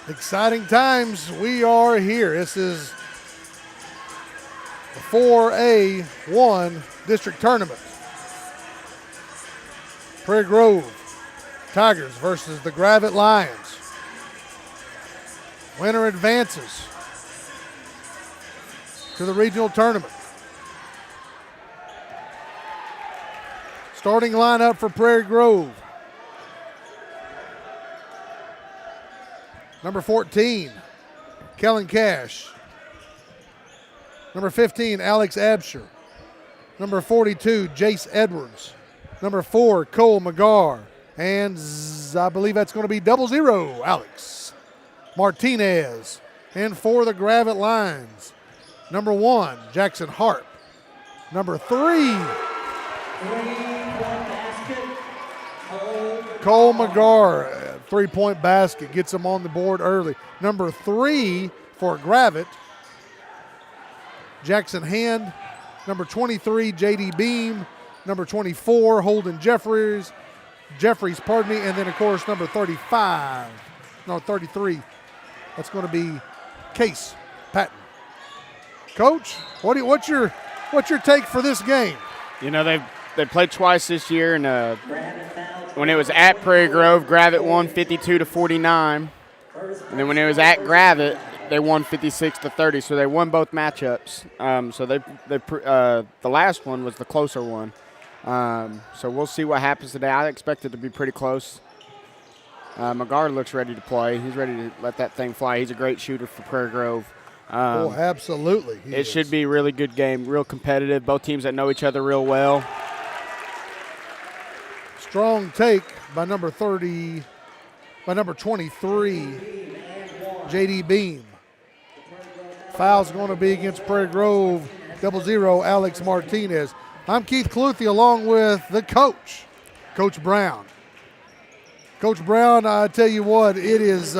Exciting times. We are here. This is the 4A1 district tournament. Prairie Grove Tigers versus the Gravette Lions. Winner advances to the regional tournament. Starting lineup for Prairie Grove. Number 14, Kellen Cash. Number 15, Alex Absher. Number 42, Jace Edwards. Number 4, Cole McGar. And I believe that's going to be 00, Alex Martinez. And for the Gravette Lions, number 1, Jackson Harp. Number 3, Cole McGar. Three-point basket gets him on the board early. Number 3 for Gravette, Jackson Hand. Number 23, J.D. Beam. Number 24, Holden Jeffries, and then, of course, number 33, that's going to be Case Patton. Coach, what's your take for this game? You know, they played twice this year, and when it was at Prairie Grove, Gravette won 52-49, and then when it was at Gravette, they won 56-30. So they won both matchups. So the last one was the closer one. So we'll see what happens today. I expect it to be pretty close. McGar looks ready to play. He's ready to let that thing fly. He's a great shooter for Prairie Grove. Absolutely. It should be a really good game, real competitive. Both teams that know each other real well. Strong take by number 23, J.D. Beam. Foul's going to be against Prairie Grove, 00, Alex Martinez. I'm Keith Cluthy along with the coach, Coach Brown. Coach Brown, I tell you what, it is,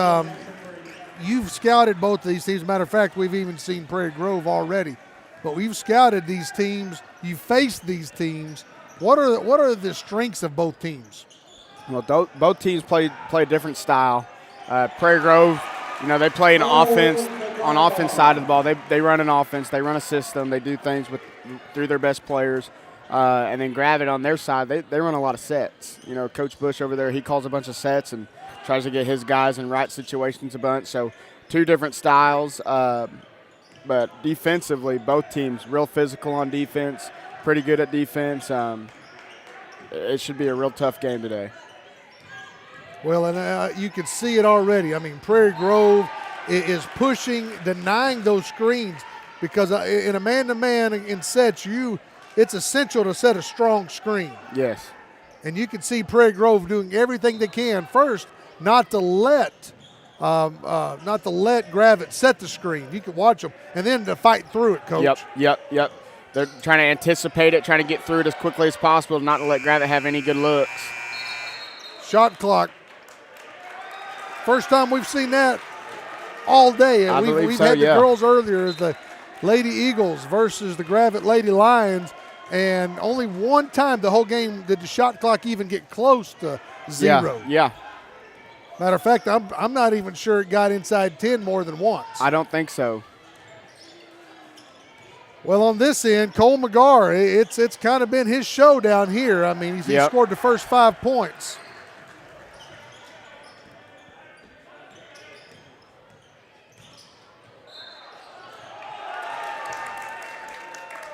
you've scouted both of these teams. Matter of fact, we've even seen Prairie Grove already. But we've scouted these teams. You've faced these teams. What are the strengths of both teams? Well, both teams play a different style. Prairie Grove, you know, they play an offense side of the ball. They run an offense. They run a system. They do things through their best players. And then Gravette on their side, they run a lot of sets. You know, Coach Bush over there, he calls a bunch of sets and tries to get his guys in right situations a bunch. So two different styles. But defensively, both teams real physical on defense, pretty good at defense. It should be a real tough game today. Well, and you can see it already. I mean, Prairie Grove is pushing, denying those screens because in a man-to-man in sets, it's essential to set a strong screen. Yes. And you can see Prairie Grove doing everything they can first not to let Gravette set the screen. You can watch them, and then to fight through it, Coach. Yep. They're trying to anticipate it, trying to get through it as quickly as possible, not to let Gravette have any good looks. Shot clock. First time we've seen that all day. I believe we've so, had yeah. the girls earlier as the Lady Eagles versus the Gravette Lady Lions, and only one time the whole game did the shot clock even get close to 0. Yeah. Matter of fact, I'm not even sure it got inside 10 more than once. I don't think so. Well, on this end, Cole McGar, it's kind of been his show down here. I mean, he scored the first 5 points.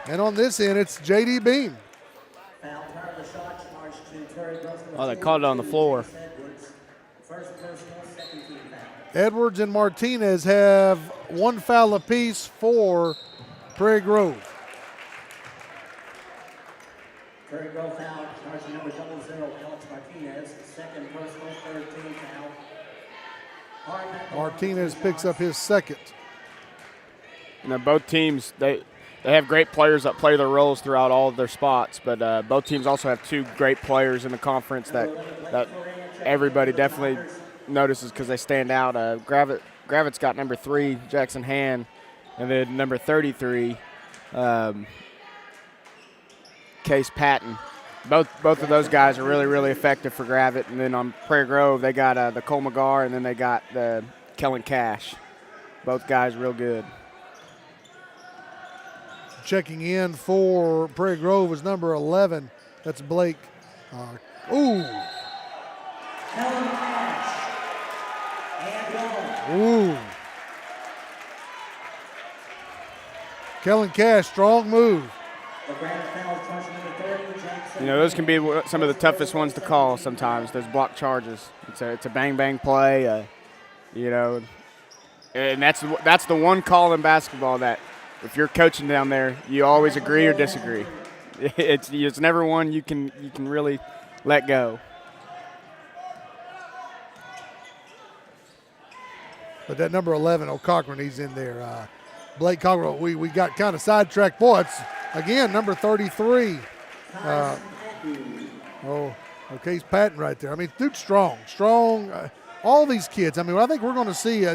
And on this end, it's J.D. Beam. Oh, they called it on the floor. Edwards and Martinez have one foul apiece for Prairie Grove. Prairie Grove foul, charge number 00, Alex Martinez, second personal, third team foul. Martinez picks up his second. You know, both teams, they have great players that play their roles throughout all of their spots, but both teams also have two great players in the conference that everybody definitely notices because they stand out. Gravette's got number 3, Jackson Hand, and then number 33, Case Patton. Both of those guys are really, really effective for Gravette. And then on Prairie Grove, they got the Cole McGar, and then they got the Kellen Cash. Both guys real good. Checking in for Prairie Grove is number 11. That's Blake. Ooh. Helen Cash. And Ooh. Kellen Cash, strong move. the Gravette foul charge number 30, Jackson. Those can be some of the toughest ones to call sometimes, those block charges. It's a bang-bang play, and that's the one call in basketball that if you're coaching down there, you always agree or disagree. It's never one you can really let go. But that number 11, O'Cochran, he's in there. Blake Cochran, we got kind of sidetracked. Boy, it's, again, number 33. Okay, he's Patton right there. I mean, dude's strong. All these kids. I mean, I think we're going to see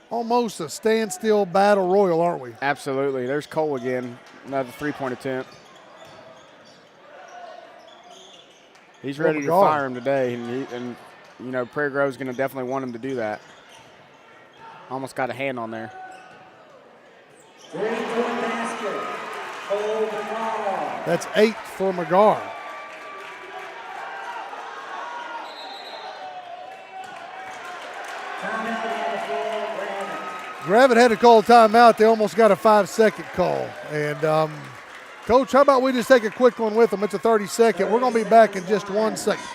almost a standstill battle royal, aren't we? Absolutely. There's Cole again, another three-point attempt. He's ready to fire him today, and Prairie Grove's going to definitely want him to do that. Almost got a hand on there. Three-point basket. Cole McGar. That's 8 for McGar. Timeout on the floor, Gravette. Gravette had to call a timeout. They almost got a 5-second call. And, Coach, how about we just take a quick one with them? It's a 30-second. We're going to be back in just 1 second.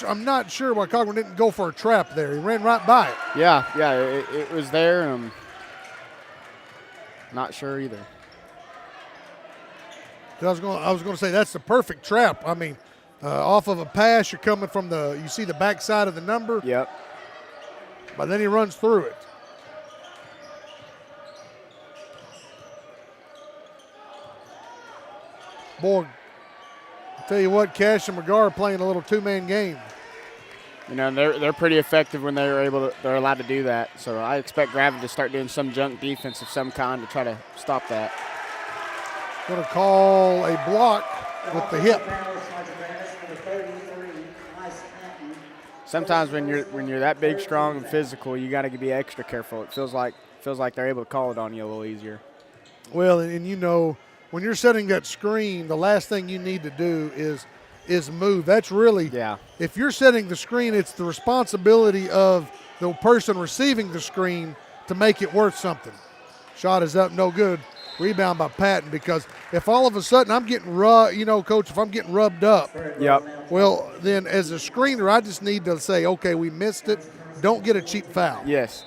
I'm not sure why Cochran didn't go for a trap there. He ran right by it. Yeah, it was there. Not sure either. I was going to say that's the perfect trap. I mean, off of a pass, you're coming from you see the backside of the number. Yep. But then he runs through it. Boy, I'll tell you what, Cash and McGar are playing a little two-man game. They're pretty effective when they're allowed to do that. So I expect Gravette to start doing some junk defense of some kind to try to stop that. Going to call a block with the hip. Sometimes when you're that big, strong, and physical, you got to be extra careful. It feels like they're able to call it on you a little easier. Well, and when you're setting that screen, the last thing you need to do is move. That's really, if you're setting the screen, it's the responsibility of the person receiving the screen to make it worth something. Shot is up, no good. Rebound by Patton, because if all of a sudden I'm getting Coach, if I'm getting rubbed up, well, then as a screener, I just need to say, okay, we missed it. Don't get a cheap foul. Yes.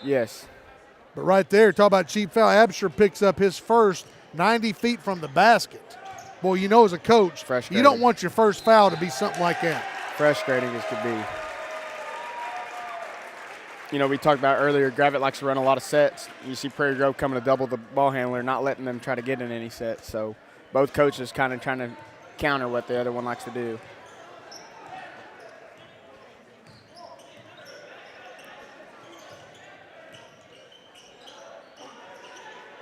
But right there, talk about cheap foul. Absher picks up his first 90 feet from the basket. Boy, as a coach, you don't want your first foul to be something like that. Frustrating as could be. We talked about earlier, Gravette likes to run a lot of sets. You see Prairie Grove coming to double the ball handler, not letting them try to get in any sets. So both coaches kind of trying to counter what the other one likes to do.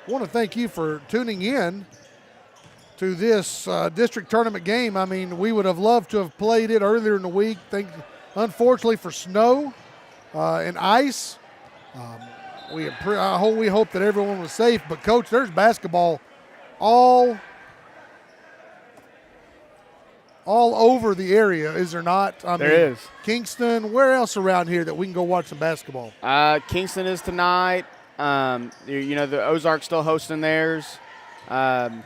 I want to thank you for tuning in to this district tournament game. I mean, we would have loved to have played it earlier in the week. Unfortunately for snow and ice, we hope that everyone was safe. But, Coach, there's basketball all over the area, is there not? There is. Kingston, where else around here that we can go watch some basketball? Kingston is tonight. The Ozark's still hosting theirs. I'm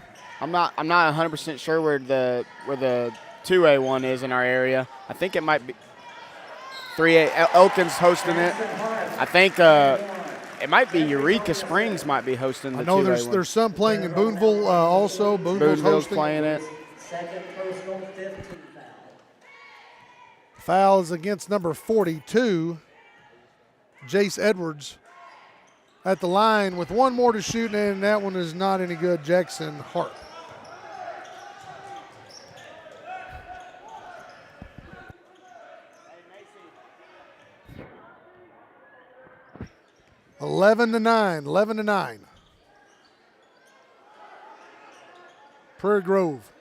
not 100% sure where the 2A one is in our area. I think it might be. 3A. Elkin's hosting it. I think it might be Eureka Springs might be hosting the 2A I know one. there's some playing in Boonville also. Boonville's hosting. Playing it. Second personal, 15 foul. Foul is against number 42, Jace Edwards, at the line with one more to shoot, and that one is not any good. Jackson Hart. Eleven to 9. Prairie Grove.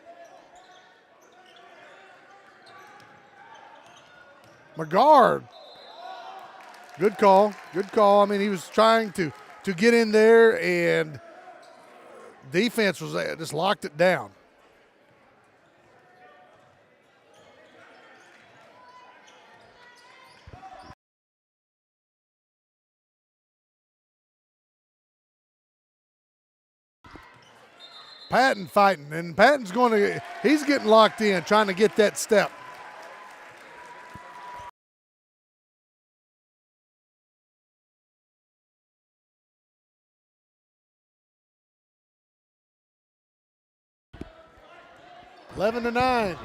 McGard. Good call. I mean, he was trying to get in there, and defense was just locked it down. Patton fighting, and Patton's he's getting locked in, trying to get that step. Eleven to 9.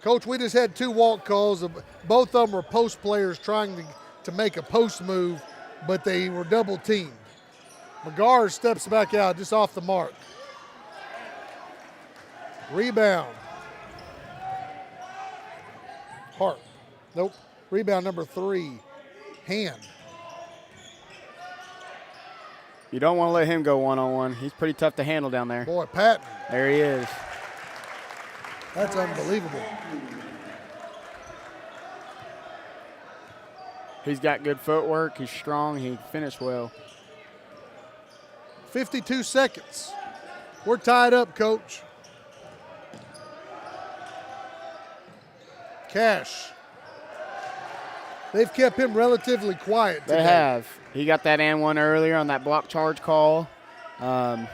Coach, we just had 2 walk calls. Both of them were post players trying to make a post move, but they were double teamed. McGar steps back out just off the mark. Rebound. Hart. Nope. Rebound number 3. Hand. You don't want to let him go one-on-one. He's pretty tough to handle down there. Boy, Patton. There he is. That's unbelievable. He's got good footwork. He's strong. He finished well. 52 seconds. We're tied up, Coach. Cash. They've kept him relatively quiet today. They have. He got that and one earlier on that block charge call. Other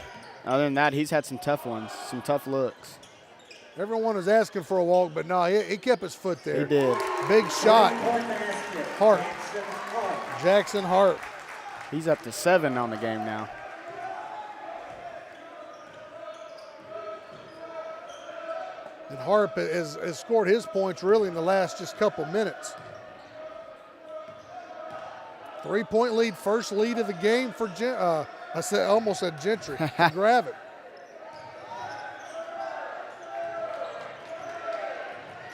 than that, he's had some tough ones, some tough looks. Everyone was asking for a walk, but no, he kept his foot there. He did. Big shot. Hart. Jackson Hart. He's up to 7 on the game now. And Hart has scored his points really in the last just couple minutes. 3-point lead, first lead of the game for almost said Gentry. For Gravette.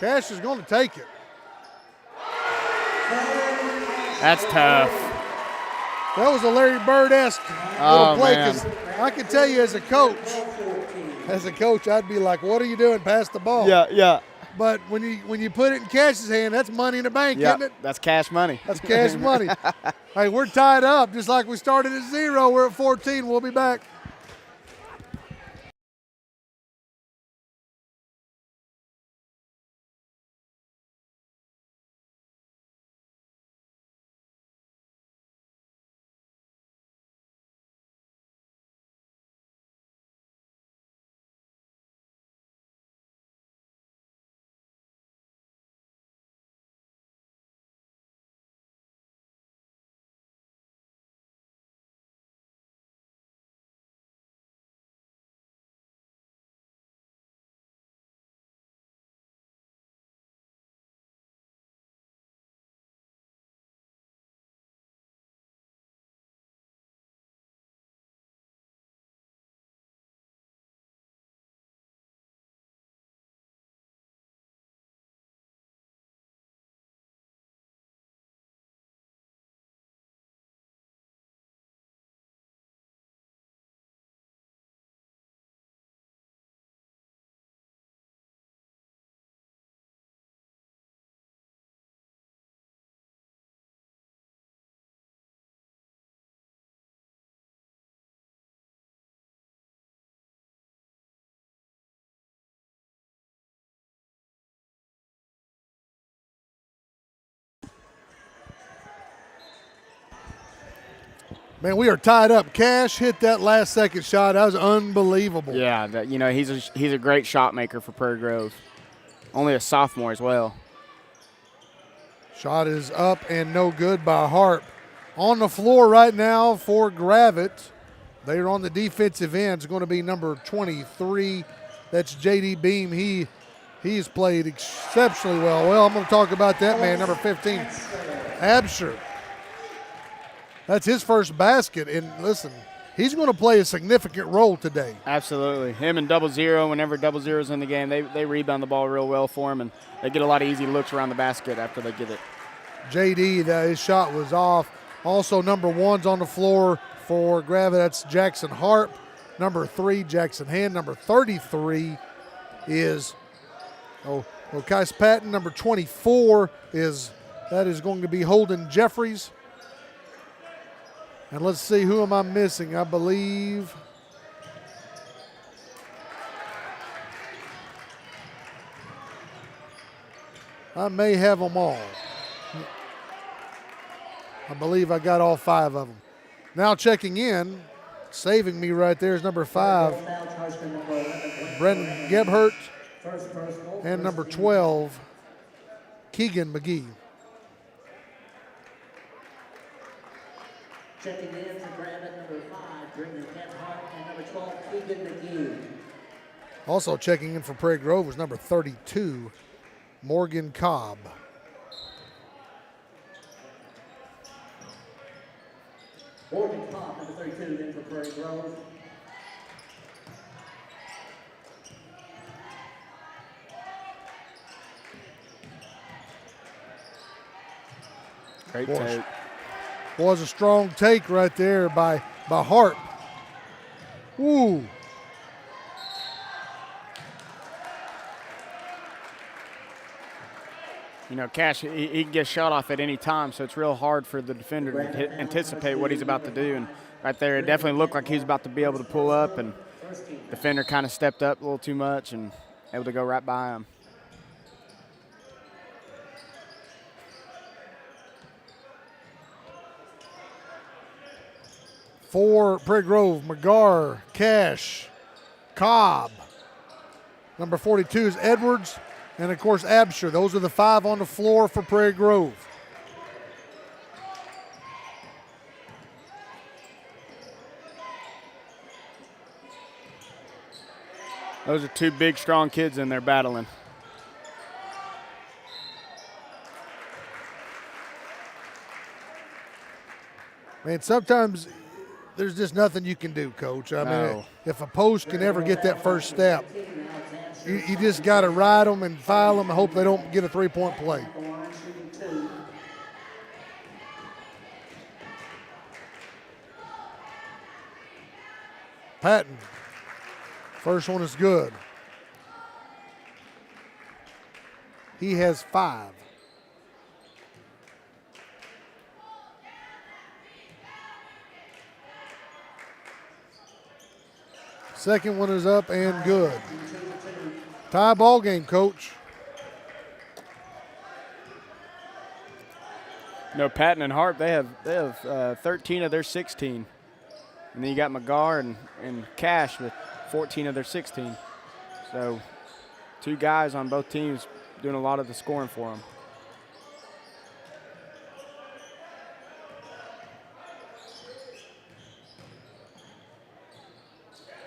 Cash is going to take it. That's tough. That was a Larry Bird-esque little play. Because I can tell you as a coach, I'd be like, what are you doing? Pass the ball. Yeah. But when you put it in Cash's hand, that's money in the bank, isn't it? That's cash money. That's cash money. Hey, we're tied up just like we started at 0. We're at 14. We'll be back. Man, we are tied up. Cash hit that last second shot. That was unbelievable. Yeah, he's a great shot maker for Prairie Grove. Only a sophomore as well. Shot is up and no good by Harp. On the floor right now for Gravette. They are on the defensive end. It's going to be number 23. That's J.D. Beam. He's played exceptionally well. Well, I'm going to talk about that man, number 15, Absher. That's his first basket. And listen, he's going to play a significant role today. Absolutely. Him and 00, whenever 00's in the game, they rebound the ball real well for him, and they get a lot of easy looks around the basket after they get it. J.D., his shot was off. Also, number 1's on the floor for Gravette. That's Jackson Harp. Number 3, Jackson Hand. Number 33 is Kais Patton. Number 24 is going to be Holden Jeffries. And let's see, who am I missing? I believe I may have them all. I believe I got all 5 of them. Now checking in, saving me right there is number 5, Brendan Gebhardt, and number 12, Keegan McGee. Checking in for Gravette, number 5, Brendan Gebhardt, and number 12, Keegan McGee. Also checking in for Prairie Grove was number 32, Morgan Cobb. Morgan Cobb, number 32, in for Prairie Grove. Great take. Was a strong take right there by Harp. Ooh. You know, Cash, he can get shot off at any time, so it's real hard for the defender to anticipate what he's about to do. And right there, it definitely looked like he was about to be able to pull up, and the defender kind of stepped up a little too much and able to go right by him. For Prairie Grove, McGar, Cash, Cobb. Number 42 is Edwards, and of course Absher. Those are the 5 on the floor for Prairie Grove. Those are 2 big, strong kids in there battling. Man, sometimes there's just nothing you can do, Coach. I mean, if a post can ever get that first step, you just got to ride them and file them and hope they don't get a 3-point play. Patton, first one is good. He has 5. Second one is up and good. Tie ball game, Coach. You know, Patton and Harp, they have 13 of their 16. And then you got McGar and Cash with 14 of their 16. So 2 guys on both teams doing a lot of the scoring for them.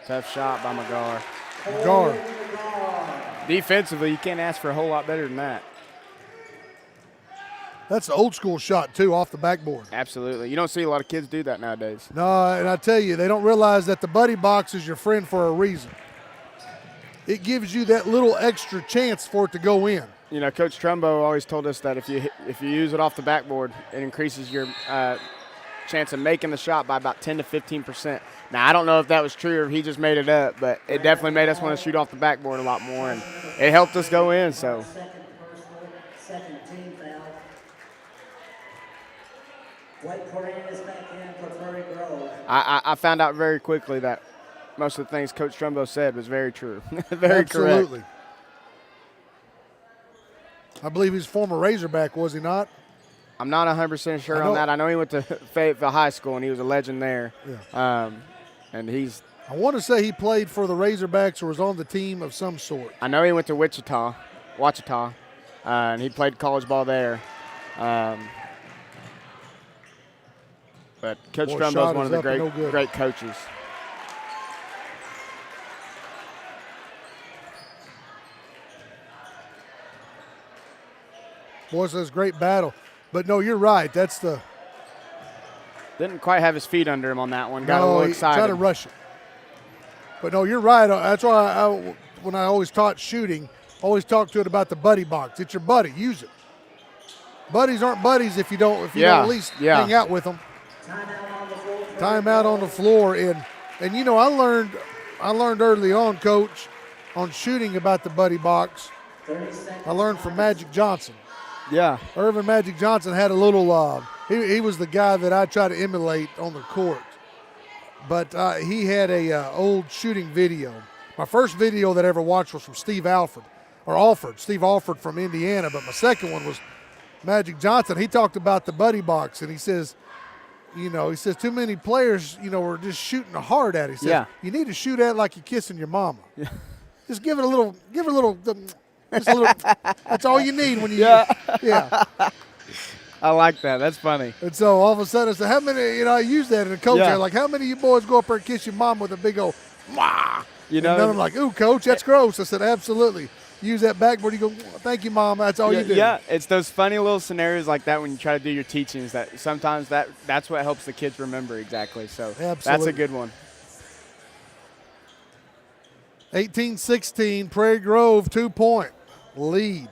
Tough shot by McGar. Defensively, you can't ask for a whole lot better than that. That's an old school shot, too, off the backboard. Absolutely. You don't see a lot of kids do that nowadays. No, and I tell you, they don't realize that the buddy box is your friend for a reason. It gives you that little extra chance for it to go in. You know, Coach Trumbo always told us that if you use it off the backboard, it increases your chance of making the shot by about 10 to 15%. Now, I don't know if that was true or if he just made it up, but it definitely made us want to shoot off the backboard a lot more, and it helped us go in. So. Second team foul. Blake Correa is back in for Prairie Grove. I found out very quickly that most of the things Coach Trumbo said was very true. Very Absolutely. correct. I believe he's former Razorback, was he not? I'm not 100% sure on that. I know he went to Fayetteville High School, and he was a legend there. Yeah. And he's – I want to say he played for the Razorbacks or was on the team of some sort. I know he went to Wichita, and he played college ball there. But Coach Boy, Drumbell's shot one is of the up and no good. great coaches. Boy, so it's a great battle. But no, you're right. That's the Didn't quite have his feet under him on that one. Got a no. little He excited. tried to rush it. But no, you're right. That's why when I always taught shooting, always talk to it about the buddy box. It's your buddy. Use it. Buddies aren't buddies if you don't at least hang out with them. Timeout on the floor. And you know, I learned early on, Coach, on shooting about the buddy box. I learned from Magic Johnson. Yeah. Irvin Magic Johnson had a little he was the guy that I try to emulate on the court. But he had a old shooting video. My first video that I ever watched was from Steve Alford from Indiana. But my second one was Magic Johnson. He talked about the buddy box, and he says too many players, were just shooting hard at it. He says, you need to shoot at it like you're kissing your mama. Yeah. Just give it a little, just a little. That's all you need when you. Yeah. I like that. That's funny. And so all of a sudden, I said, how many, I use that in a coach. Like, how many of you boys go up there and kiss your mom with a big old, wah? And then I'm like, ooh, Coach, that's gross. I said, absolutely. Use that backboard. You go, thank you, Mom. That's all you do. Yeah, it's those funny little scenarios like that when you try to do your teachings that sometimes that's what helps the kids remember exactly. So that's a good one. 18-16, Prairie Grove 2-point lead.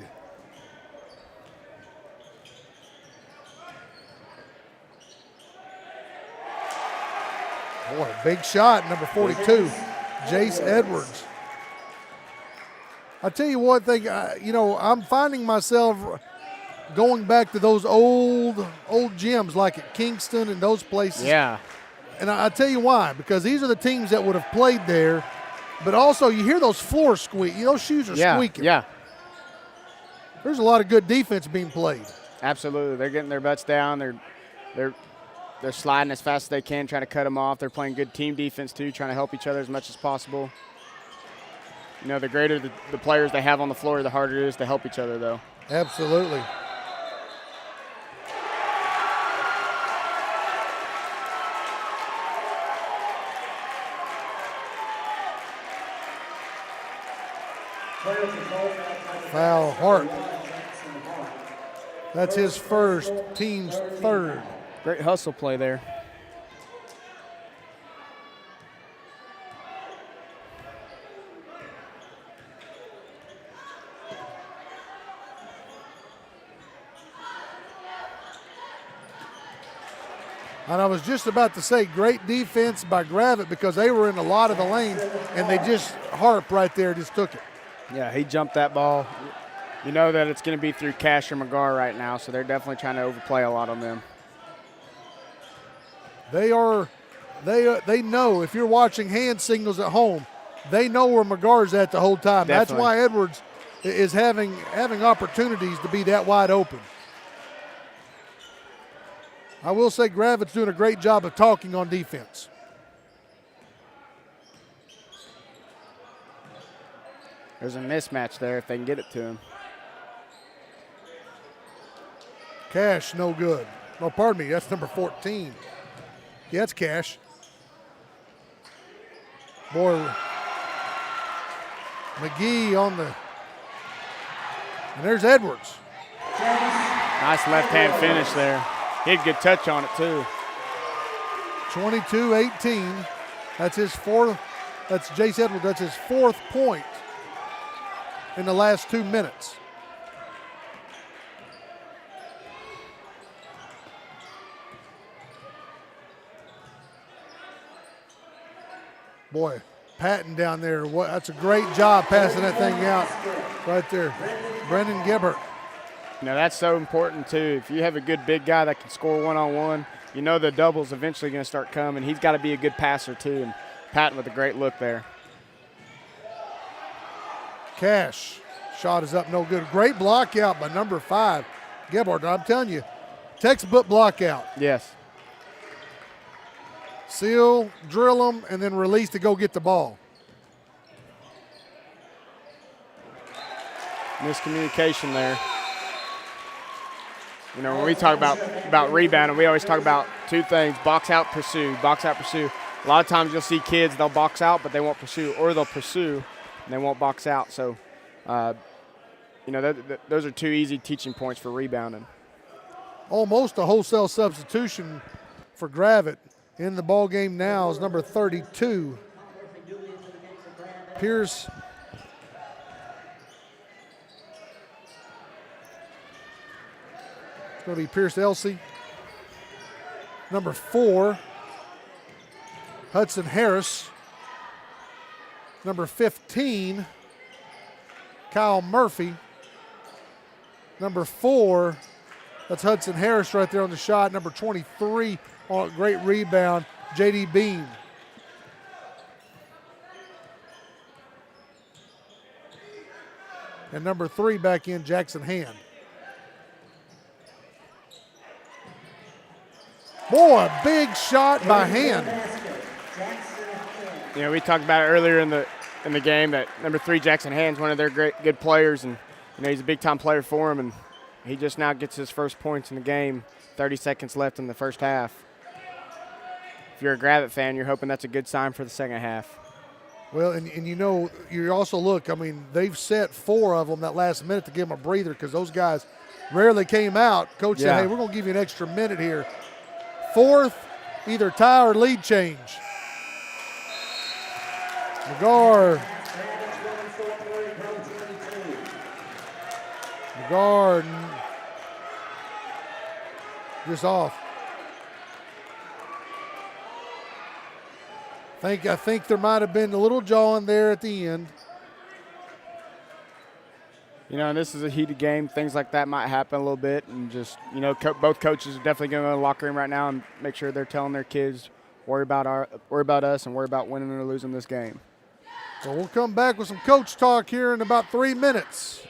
Boy, big shot, number 42, Jace Edwards. I'll tell you one thing, I'm finding myself going back to those old gyms like at Kingston and those places. Yeah. And I'll tell you why, because these are the teams that would have played there, but also you hear those floors squeak. Those shoes are squeaking. Yeah. There's a lot of good defense being played. Absolutely. They're getting their butts down. They're sliding as fast as they can, trying to cut them off. They're playing good team defense, too, trying to help each other as much as possible. The greater the players they have on the floor, the harder it is to help each other, though. Absolutely. Foul, Hart. That's his first, team's third. Great hustle play there. And I was just about to say great defense by Gravette because they were in a lot of the lane, and they just, Harp right there just took it. Yeah, he jumped that ball. You know that it's going to be through Cash or McGar right now, so they're definitely trying to overplay a lot on them. They know if you're watching hand signals at home, they know where McGar's at the whole time. Definitely. That's why Edwards is having opportunities to be that wide open. I will say Gravette's doing a great job of talking on defense. There's a mismatch there if they can get it to him. Cash, no good. No, pardon me, that's number 14. Yeah, it's Cash. Boy, McGee on the, and there's Edwards. Nice left-hand finish there. He had a good touch on it, too. 22-18. That's his fourth. That's Jace Edwards. That's his fourth point in the last 2 minutes. Boy, Patton down there. That's a great job passing that thing out right there. Brendan Gibbert. That's so important, too. If you have a good big guy that can score one-on-one, the double's eventually going to start coming. He's got to be a good passer, too, and Patton with a great look there. Cash. Shot is up, no good. Great block out by number 5, Gibbert. I'm telling you, textbook block out. Yes. Seal, drill them, and then release to go get the ball. Miscommunication there. You know, when we talk about rebounding, we always talk about two things: box out, pursue. Box out, pursue. A lot of times you'll see kids, they'll box out, but they won't pursue, or they'll pursue and they won't box out. So, you know, those are two easy teaching points for rebounding. Almost a wholesale substitution for Gravette. In the ball game now is number 32, Pierce. It's going to be Pierce Elsey. Number 4, Hudson Harris. Number 15, Kyle Murphy. Number 4, that's Hudson Harris right there on the shot. Number 23, on a great rebound, J.D. Beam. And number 3 back in, Jackson Hand. Boy, a big shot by Hand. You know, we talked about it earlier in the game that number 3, Jackson Hand's one of their good players, and you know he's a big time player for them, and he just now gets his first points in the game. 30 seconds left in the first half. If you're a Gravette fan, you're hoping that's a good sign for the second half. Well, and you know, you also look, I mean, they've set 4 of them that last minute to give them a breather because those guys rarely came out. Coach said, hey, we're going to give you an extra minute here. 4th, either tie or lead change. McGard just off. I think there might have been a little jawing there at the end. You know, and this is a heated game. Things like that might happen a little bit, and just, you know, both coaches are definitely going to go in the locker room right now and make sure they're telling their kids, worry about us, and worry about winning or losing this game. So we'll come back with some coach talk here in about 3 minutes.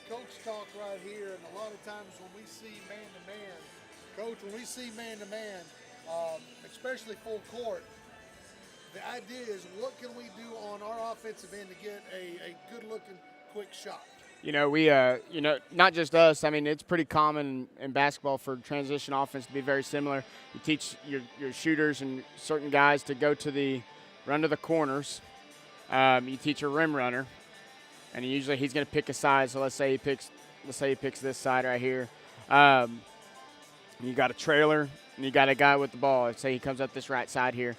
coach talk right here, and a lot of times when we see man-to-man, Coach, when we see man-to-man, especially full court, the idea is what can we do on our offensive end to get a good-looking, quick shot? Not just us. I mean, it's pretty common in basketball for transition offense to be very similar. You teach your shooters and certain guys to run to the corners. You teach a rim runner, and usually he's going to pick a side. So let's say he picks this side right here. You got a trailer, and you got a guy with the ball. Let's say he comes up this right side here.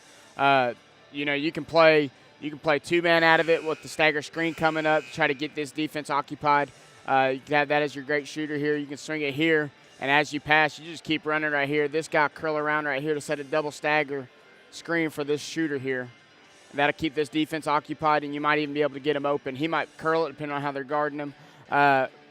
You can play two-man out of it with the stagger screen coming up to try to get this defense occupied. You can have that as your great shooter here. You can swing it here, and as you pass, you just keep running right here. This guy curl around right here to set a double stagger screen for this shooter here. And that'll keep this defense occupied, and you might even be able to get him open. He might curl it depending on how they're guarding him.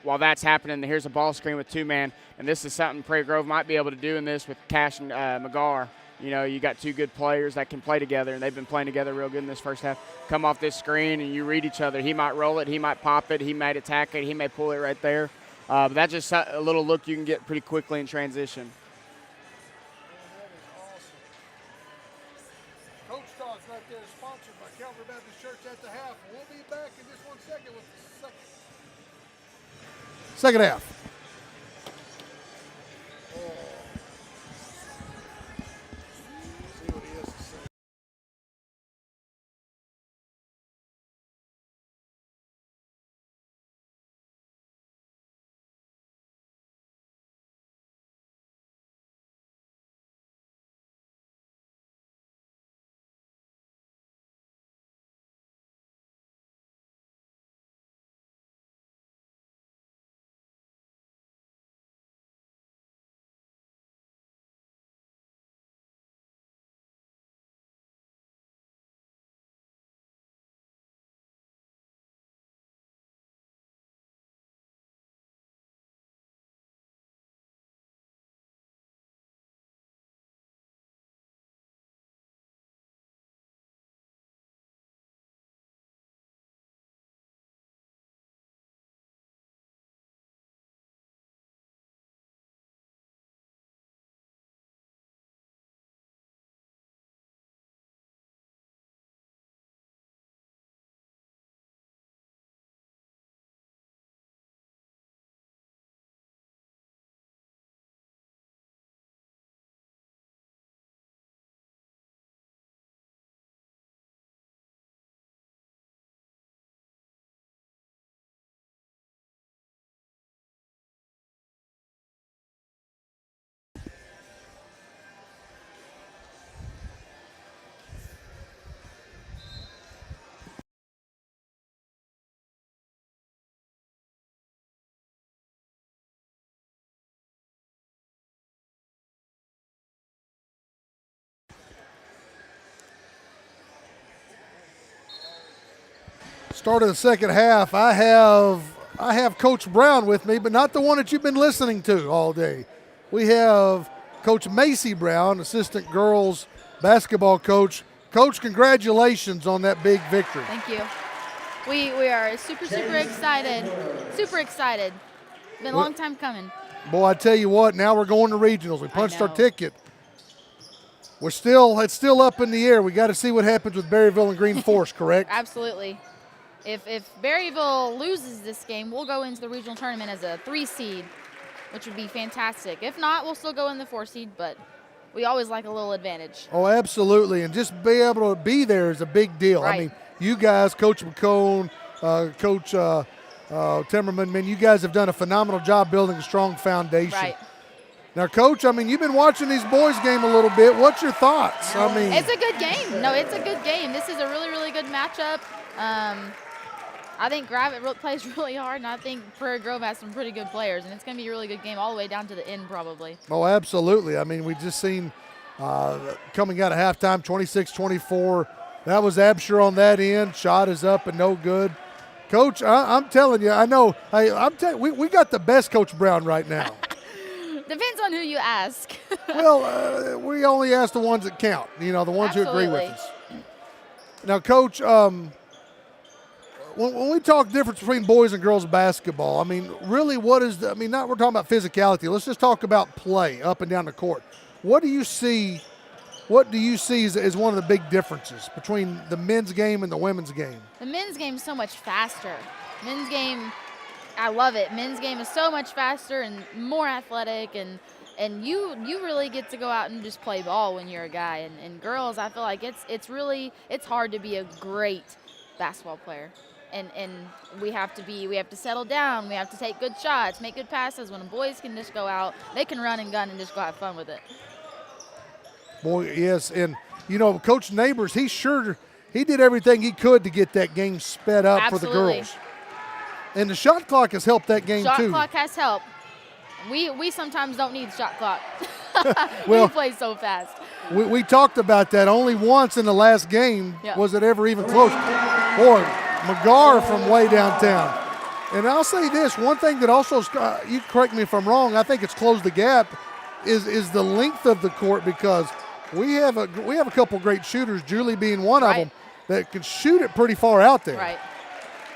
While that's happening, here's a ball screen with two-man, and this is something Prairie Grove might be able to do in this with Cash and McGar. You got two good players that can play together, and they've been playing together real good in this first half. Come off this screen, and you read each other. He might roll it. He might pop it. He might attack it. He may pull it right there. But that's just a little look you can get pretty quickly in transition. That is awesome. Coach Talks right there is sponsored by Calvary Baptist Church at the half. We'll be back in just 1 second with the second half. Start of the second half. I have Coach Brown with me, but not the one that you've been listening to all day. We have Coach Macy Brown, assistant girls basketball coach. Coach, congratulations on that big victory. Thank you. We are super excited. Super excited. Been a long time coming. Boy, I tell you what, now we're going to regionals. We punched our ticket. It's still up in the air. We got to see what happens with Berryville and Green Forest, correct? Absolutely. If Berryville loses this game, we'll go into the regional tournament as a 3 seed, which would be fantastic. If not, we'll still go in the 4 seed, but we always like a little advantage. Oh, absolutely. And just be able to be there is a big deal. Right. I mean, you guys, Coach McCone, Coach Timmerman, man, you guys have done a phenomenal job building a strong foundation. Right. Now, Coach, I mean, you've been watching these boys' game a little bit. What's your thoughts? I mean, it's a good game. No, it's a good game. This is a really, really good matchup. I think Gravette plays really hard, and I think Prairie Grove has some pretty good players, and it's going to be a really good game all the way down to the end probably. Oh, absolutely. I mean, we just seen coming out of halftime, 26-24. That was Absher on that end. Shot is up and no good. Coach, I'm telling you, I know. We got the best Coach Brown right now. Depends on who you ask. Well, we only ask the ones that count, the ones who agree with us. Now, Coach, when we talk difference between boys and girls basketball, I mean, really, what is the? I mean, not we're talking about physicality. Let's just talk about play up and down the court. What do you see? What do you see as one of the big differences between the men's game and the women's game? The men's game is so much faster. Men's game, I love it. Men's game is so much faster and more athletic, and you really get to go out and just play ball when you're a guy. And girls, I feel like it's hard to be a great basketball player. And we have to settle down. We have to take good shots, make good passes. When the boys can just go out, they can run and gun and just go have fun with it. Boy, yes, and Coach Neighbors, he did everything he could to get that game sped up Absolutely. for the girls. And the shot clock has helped that game too. Shot clock has helped. We sometimes don't need the shot clock. Well, we play so fast. We talked about that. Only once in the last game was it ever even close. Boy, McGar from way downtown. And I'll say this, one thing that also, you correct me if I'm wrong, I think it's closed the gap, is the length of the court, because we have a couple great shooters, Julie being one of them, that can shoot it pretty far out there. Right.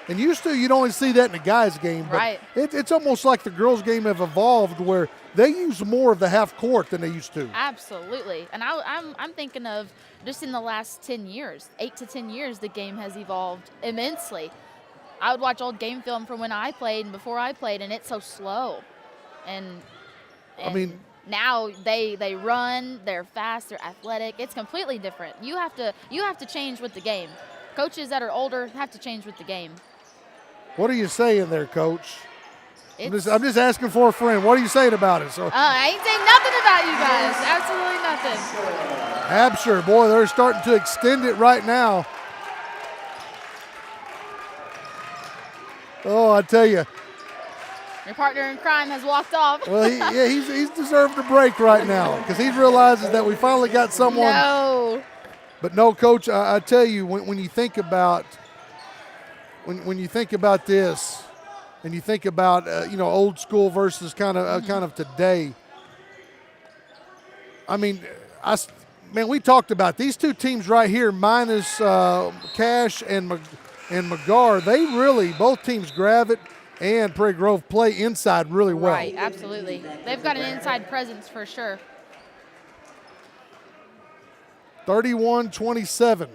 And used to, you'd only see that in the guys' game. But it's almost like the girls' game have evolved where they use more of the half court than they used to. Absolutely. And I'm thinking of just in the last 10 years, 8 to 10 years, the game has evolved immensely. I would watch old game film from when I played and before I played, and it's so slow. And I mean, now they run, they're fast, they're athletic. It's completely different. You have to change with the game. Coaches that are older have to change with the game. What are you saying there, Coach? I'm just asking for a friend. What are you saying about it? So I ain't saying nothing about you guys. Absolutely nothing. Absher, boy, they're starting to extend it right now. Oh, I tell you. Your partner in crime has walked off. Well, he's deserved a break right now because he realizes that we finally got someone. No. But no, Coach, I tell you, when you think about when you think about this, and you think about old school versus kind of today. I mean, we talked about these two teams right here, minus Cash and McGar. They really, both teams, Gravette and Prairie Grove, play inside really well. Right, absolutely. They've got an inside presence for sure. 31-27.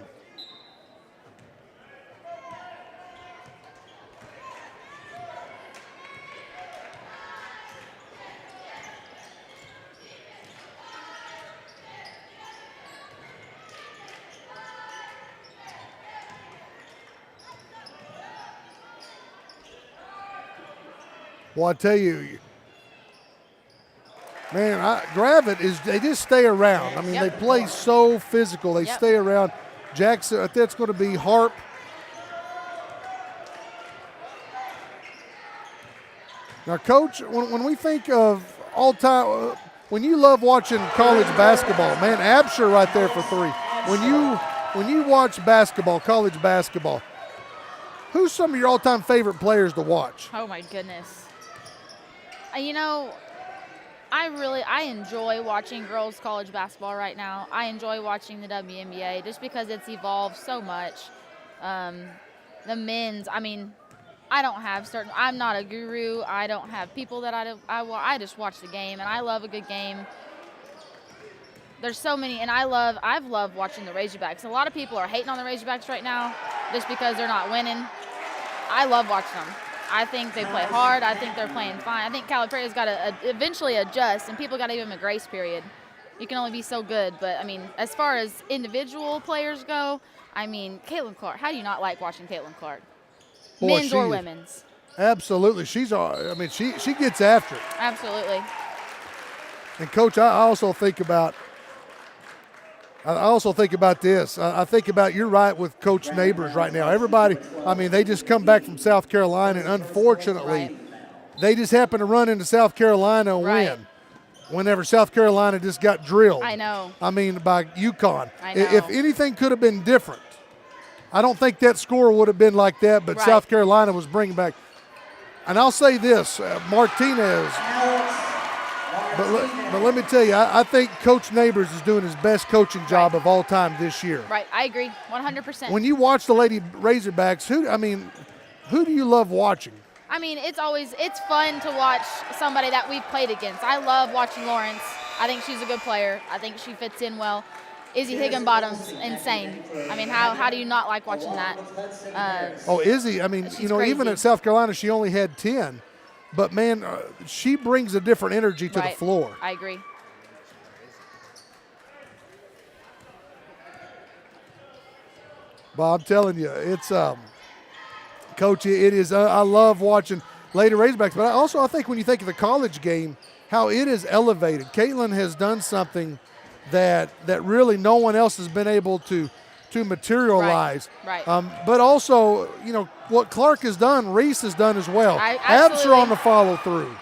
Well, I tell you, man, Gravette they just stay around. I mean, they play so physical. They stay around. Jackson, I think it's going to be Harp. Now, Coach, when we think of all time, when you love watching college basketball, man, Absher right there for three. When you watch basketball, college basketball, who's some of your all-time favorite players to watch? Oh my goodness. I enjoy watching girls college basketball right now. I enjoy watching the WNBA just because it's evolved so much. The men's, I'm not a guru. I don't have people that I just watch the game, and I love a good game. There's so many, and I've loved watching the Razorbacks. A lot of people are hating on the Razorbacks right now just because they're not winning. I love watching them. I think they play hard. I think they're playing fine. I think California's got to eventually adjust, and people got to give them a grace period. You can only be so good. But, as far as individual players go, Caitlin Clark. How do you not like watching Caitlin Clark? Boy, men's or women's? Absolutely. She gets after it. Absolutely. And, Coach, I also think about this. I think about, you're right with Coach Neighbors right now. Everybody, they just come back from South Carolina, and unfortunately, they just happen to run into South Carolina and win. Whenever South Carolina just got drilled. I know. By UConn. I know. If anything could have been different, I don't think that score would have been like that, but South Carolina was bringing back. And I'll say this, Martinez. But let me tell you, I think Coach Neighbors is doing his best coaching job of all time this year. Right, I agree, 100%. When you watch the Lady Razorbacks, who do you love watching? I mean, it's fun to watch somebody that we've played against. I love watching Lawrence. I think she's a good player. I think she fits in well. Izzy Higginbottom's insane. I mean, how do you not like watching that? Izzy, I mean, she's even crazy. at South Carolina, she only had 10. But, man, she brings a different energy to the floor. I agree. Well, I'm telling you, it's Coach, it is. I love watching Lady Razorbacks, but I think when you think of the college game, how it is elevated. Caitlin has done something that really no one else has been able to materialize. Right. But also, what Clark has done, Reese has done as well. Absolutely. Absher on the follow through.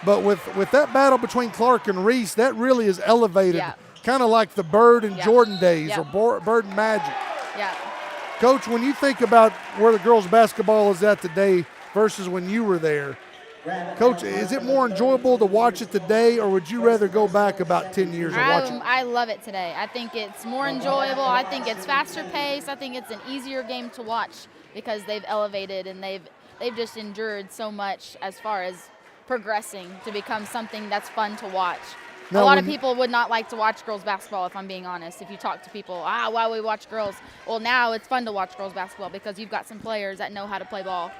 But with that battle between Clark and Reese, that really is elevated, kind of like the Bird and Jordan days or Bird and Magic. Yeah. Coach, when you think about where the girls' basketball is at today versus when you were there, Coach, is it more enjoyable to watch it today, or would you rather go back about 10 years and watch it? I love it today. I think it's more enjoyable. I think it's faster paced. I think it's an easier game to watch because they've elevated and they've just endured so much as far as progressing to become something that's fun to watch. Now, a lot of people would not like to watch girls basketball, if I'm being honest. If you talk to people, why we watch girls? Well, now it's fun to watch girls basketball because you've got some players that know how to play ball.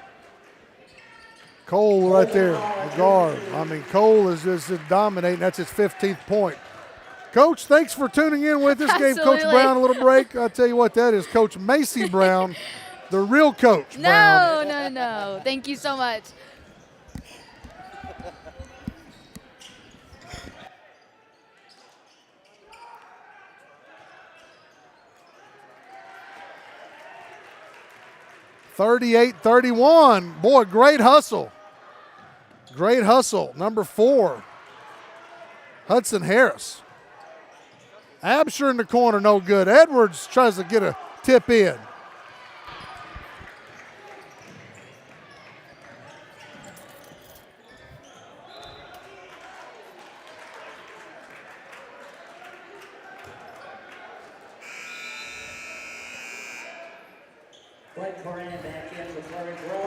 Cole right there, the guard. I mean, Cole is just dominating. That's his 15th point. Coach, thanks for tuning in with us. Gave Coach Brown a little break. I'll tell you what, that is Coach Macy Brown, the real Coach Brown. No. Thank you so much. (38-31). Boy, great hustle. Great hustle. Number 4, Hudson Harris. Absher in the corner, no good. Edwards tries to get a tip in.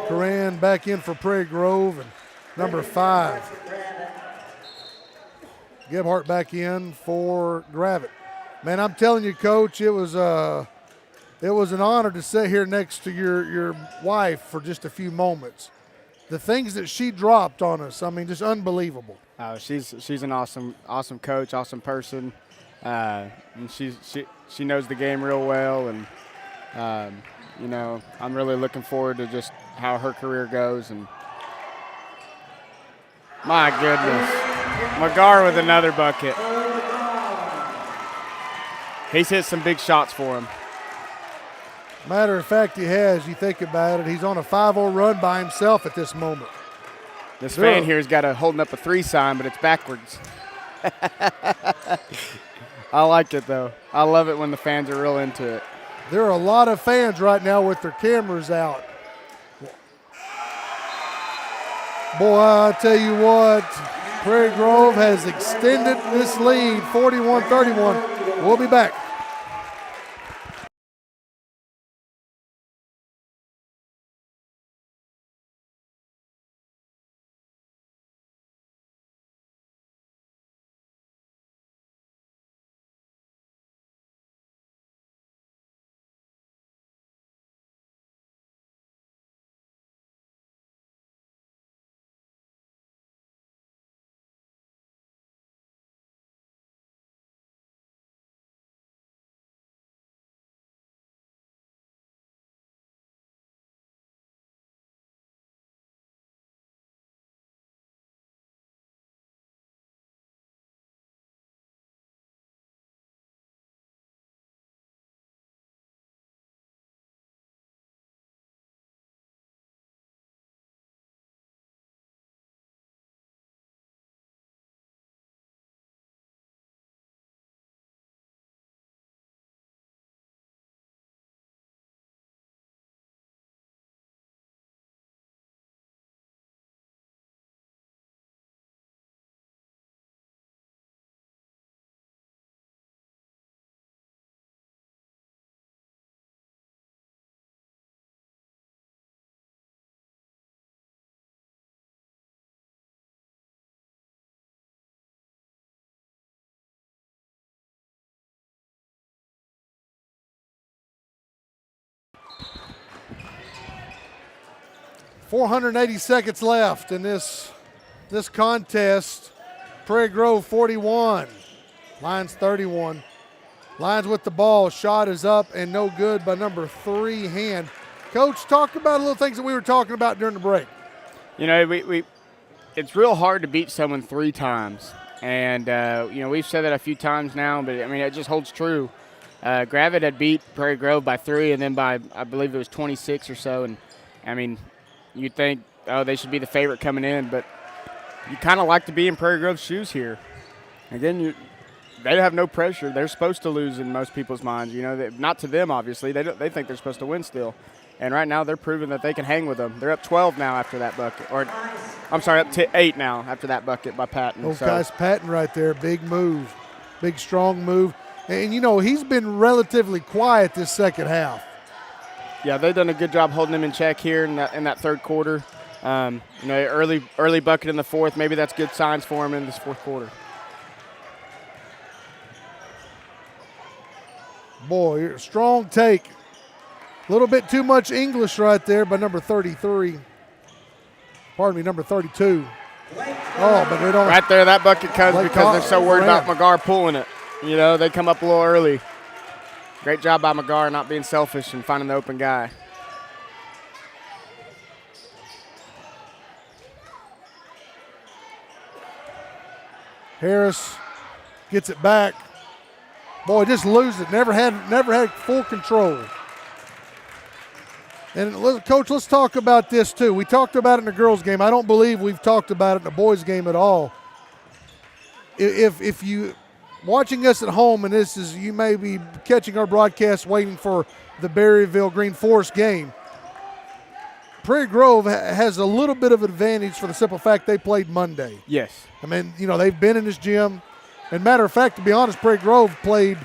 Coran back in for Prairie Grove, and number 5, Gebhardt back in for Gravette. Man, I'm telling you, Coach, it was an honor to sit here next to your wife for just a few moments. The things that she dropped on us, I mean, just unbelievable. Oh, she's an awesome coach, awesome person, and she knows the game real well, and I'm really looking forward to just how her career goes. And my goodness, McGar with another bucket. He's hit some big shots for him. Matter of fact, he has. You think about it, he's on a 5-0 run by himself at this moment. This fan here has got holding up a 3 sign, but it's backwards. I like it, though. I love it when the fans are real into it. There are a lot of fans right now with their cameras out. Boy, I tell you what, Prairie Grove has extended this lead, 41-31. We'll be back. 480 seconds left in this contest. Prairie Grove 41, Lions 31. Lions with the ball. Shot is up and no good by number 3, Hand. Coach, talk about a little things that we were talking about during the break. You know, it's real hard to beat someone 3 times. And, we've said that a few times now, but, it just holds true. Gravette had beat Prairie Grove by 3 and then by, I believe it was 26 or so. And, you'd think, they should be the favorite coming in, but you kind of like to be in Prairie Grove's shoes here. Again, they have no pressure. They're supposed to lose in most people's minds. Not to them, obviously. They think they're supposed to win still. And right now they're proving that they can hang with them. They're up 12 now after that bucket. Up to 8 now after that bucket by Patton. Those guys, Patton right there, big move, big strong move. And, he's been relatively quiet this second half. Yeah, they've done a good job holding him in check here in that third quarter. Early bucket in the fourth. Maybe that's good signs for him in this fourth quarter. Boy, strong take. A little bit too much English right there by number 33. Pardon me, number 32. Oh, but they don't. Right there, that bucket comes because they're so worried about McGar pulling it. They come up a little early. Great job by McGar not being selfish and finding the open guy. Harris gets it back. Boy, just loses it. Never had full control. And Coach, let's talk about this too. We talked about it in the girls' game. I don't believe we've talked about it in the boys' game at all. If you watching us at home, and you may be catching our broadcast waiting for the Berryville Green Forest game. Prairie Grove has a little bit of advantage for the simple fact they played Monday. Yes. They've been in this gym. And matter of fact, to be honest, Prairie Grove played,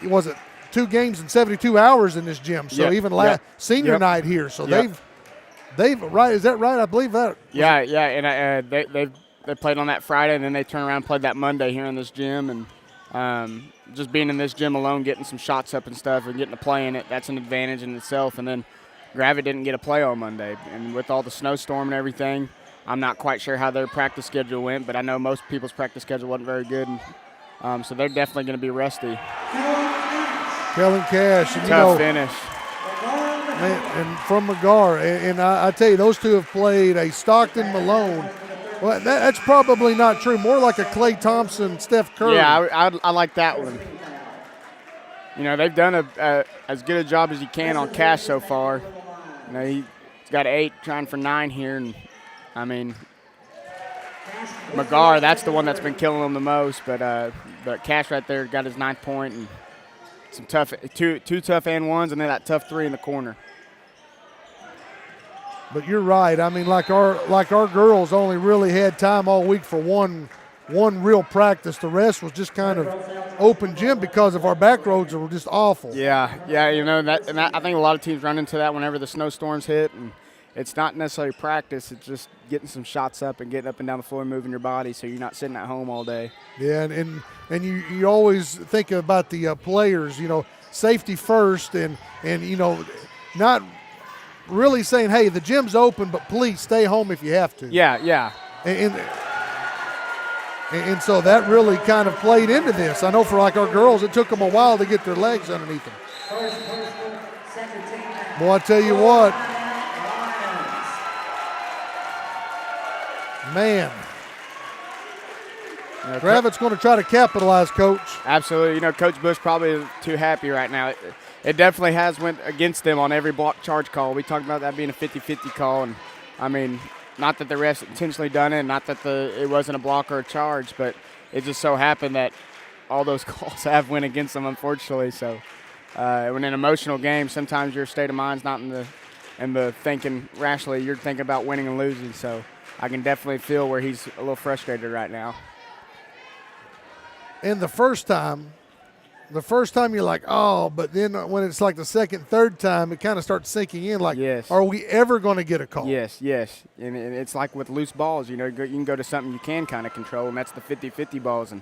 2 games in 72 hours in this gym. So senior night here. So they've right. Is that right? I believe that. Yeah. And they played on that Friday, and then they turned around and played that Monday here in this gym. And just being in this gym alone, getting some shots up and stuff, and getting to play in it, that's an advantage in itself. And then Gravette didn't get a play on Monday. And with all the snowstorm and everything, I'm not quite sure how their practice schedule went, but I know most people's practice schedule wasn't very good. And, so they're definitely going to be rusty. Kellen Cash. Tough finish. And from McGar. And I tell you, those two have played a Stockton Malone. Well, that's probably not true. More like a Klay Thompson, Steph Curry. Yeah, I like that one. They've done as good a job as you can on Cash so far. He's got 8, trying for 9 here. And, McGar, that's the one that's been killing him the most. But Cash right there got his 9th point and some tough two tough and ones, and then that tough 3 in the corner. But you're right. Like our girls only really had time all week for one real practice. The rest was just kind of open gym because of our back roads were just awful. Yeah. I think a lot of teams run into that whenever the snowstorms hit, and it's not necessarily practice. It's just getting some shots up and getting up and down the floor and moving your body so you're not sitting at home all day. Yeah, and you always think about the players, safety first and not really saying, hey, the gym's open, but please stay home if you have to. Yeah. And so that really kind of played into this. I know for our girls, it took them a while to get their legs underneath them. Boy, I tell you what, man. Gravette's going to try to capitalize, Coach. Absolutely. Coach Bush probably isn't too happy right now. It definitely has went against them on every block charge call. We talked about that being a 50-50 call. And, not that the refs intentionally done it, not that it wasn't a block or a charge, but it just so happened that all those calls have went against them, unfortunately. So when an emotional game, sometimes your state of mind's not in the thinking rationally. You're thinking about winning and losing. So I can definitely feel where he's a little frustrated right now. And the first time you're like, oh, but then when it's like the second, third time, it kind of starts sinking in like, yes. Are we ever going to get a call? Yes. And it's like with loose balls, you can go to something you can kind of control, and that's the 50-50 balls. And